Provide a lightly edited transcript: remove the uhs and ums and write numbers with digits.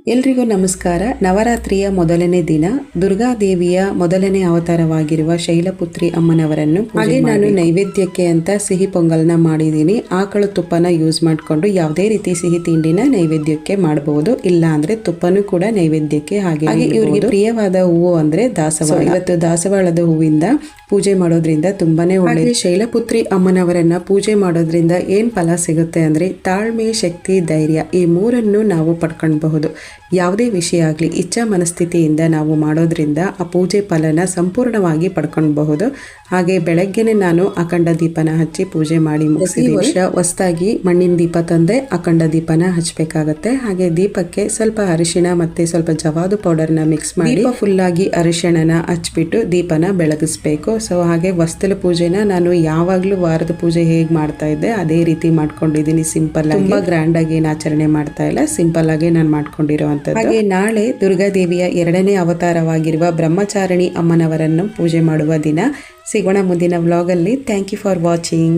ಎಲ್ರಿಗೂ ನಮಸ್ಕಾರ. ನವರಾತ್ರಿಯ ಮೊದಲನೇ ದಿನ ದುರ್ಗಾದೇವಿಯ ಮೊದಲನೇ ಅವತಾರವಾಗಿರುವ ಶೈಲಪುತ್ರಿ ಅಮ್ಮನವರನ್ನು ಹಾಗೆ ನಾನು ನೈವೇದ್ಯಕ್ಕೆ ಅಂತ ಸಿಹಿ ಪೊಂಗಲ್ನ ಮಾಡಿದ್ದೀನಿ. ಆಕಳು ತುಪ್ಪನ ಯೂಸ್ ಮಾಡಿಕೊಂಡು ಯಾವುದೇ ರೀತಿ ಸಿಹಿ ತಿಂಡಿನ ನೈವೇದ್ಯಕ್ಕೆ ಮಾಡಬಹುದು, ಇಲ್ಲ ಅಂದ್ರೆ ತುಪ್ಪನೂ ಕೂಡ ನೈವೇದ್ಯಕ್ಕೆ ಹಾಗೆ ಇವರಿಗೆ ಪ್ರಿಯವಾದ ಹೂವು ಅಂದ್ರೆ ದಾಸವಾಳ. ಇವತ್ತು ದಾಸವಾಳದ ಹೂವಿಂದ ಪೂಜೆ ಮಾಡೋದ್ರಿಂದ ತುಂಬಾನೇ ಒಳ್ಳೆಯದು. ಶೈಲಪುತ್ರಿ ಅಮ್ಮನವರನ್ನ ಪೂಜೆ ಮಾಡೋದ್ರಿಂದ ಏನ್ ಫಲ ಸಿಗುತ್ತೆ ಅಂದ್ರೆ ತಾಳ್ಮೆ, ಶಕ್ತಿ, ಧೈರ್ಯ ಈ ಮೂರನ್ನು ನಾವು ಪಡ್ಕೊಳ್ಬಹುದು. ಯಾವುದೇ ವಿಷಯ ಆಗಲಿ ಇಚ್ಛಾ ಮನಸ್ಥಿತಿಯಿಂದ ನಾವು ಮಾಡೋದ್ರಿಂದ ಆ ಪೂಜೆ ಫಲನ ಸಂಪೂರ್ಣವಾಗಿ ಪಡ್ಕೊಳ್ಬಹುದು. ಹಾಗೆ ಬೆಳಗ್ಗೆನೆ ನಾನು ಅಖಂಡ ದೀಪನ ಹಚ್ಚಿ ಪೂಜೆ ಮಾಡಿ ಮುಗಿಸಿದ್ದೀನಿ. ವರ್ಷ ಹೊಸದಾಗಿ ಮಣ್ಣಿನ ದೀಪ ತಂದೆ ಅಖಂಡ ದೀಪನ ಹಚ್ಚಬೇಕಾಗತ್ತೆ. ಹಾಗೆ ದೀಪಕ್ಕೆ ಸ್ವಲ್ಪ ಅರಿಶಿಣ ಮತ್ತೆ ಸ್ವಲ್ಪ ಜವಾದು ಪೌಡರ್ನ ಮಿಕ್ಸ್ ಮಾಡಿ ದೀಪ ಫುಲ್ ಆಗಿ ಅರಿಶಿಣನ ಹಚ್ಬಿಟ್ಟು ದೀಪನ ಬೆಳಗಿಸ್ಬೇಕು. ಸೊ ಹಾಗೆ ವಸ್ತುಲ ಪೂಜೆನ ನಾನು ಯಾವಾಗ್ಲೂ ವಾರದ ಪೂಜೆ ಹೇಗ್ ಮಾಡ್ತಾ ಇದ್ದೆ ಅದೇ ರೀತಿ ಮಾಡ್ಕೊಂಡಿದ್ದೀನಿ. ಸಿಂಪಲ್ ಆಗಿ, ತುಂಬಾ ಗ್ರ್ಯಾಂಡ್ ಆಗಿ ಏನು ಆಚರಣೆ ಮಾಡ್ತಾ ಇಲ್ಲ, ಸಿಂಪಲ್ ಆಗಿ ನಾನು ಮಾಡ್ಕೊಂಡಿರುವಂತದ್ದು. ಹಾಗೆ ನಾಳೆ ದುರ್ಗಾದೇವಿಯ 2ನೇ ಅವತಾರವಾಗಿರುವ ಬ್ರಹ್ಮಚಾರಿಣಿ ಅಮ್ಮನವರನ್ನು ಪೂಜೆ ಮಾಡುವ ದಿನ. ಸಿಗೋಣ ಮುಂದಿನ ವ್ಲಾಗ್ ಅಲ್ಲಿ. Thank you for watching.